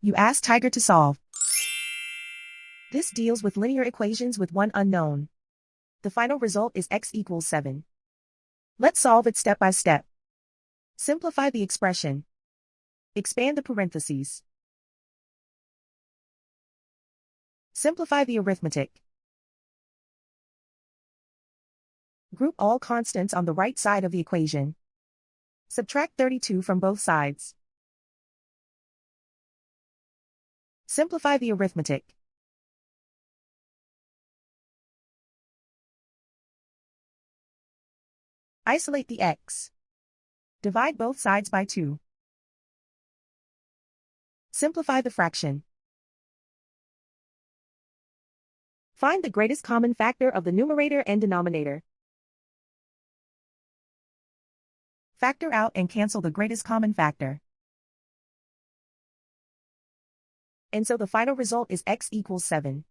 You ask Tiger to solve. This deals with linear equations with one unknown. The final result is x equals 7. Let's solve it step by step. Simplify the expression. Expand the parentheses. Simplify the arithmetic. Group all constants on the right side of the equation. Subtract 32 from both sides. Simplify the arithmetic. Isolate the x. Divide both sides by 2. Simplify the fraction. Find the greatest common factor of the numerator and denominator. Factor out and cancel the greatest common factor. And so the final result is x equals 7.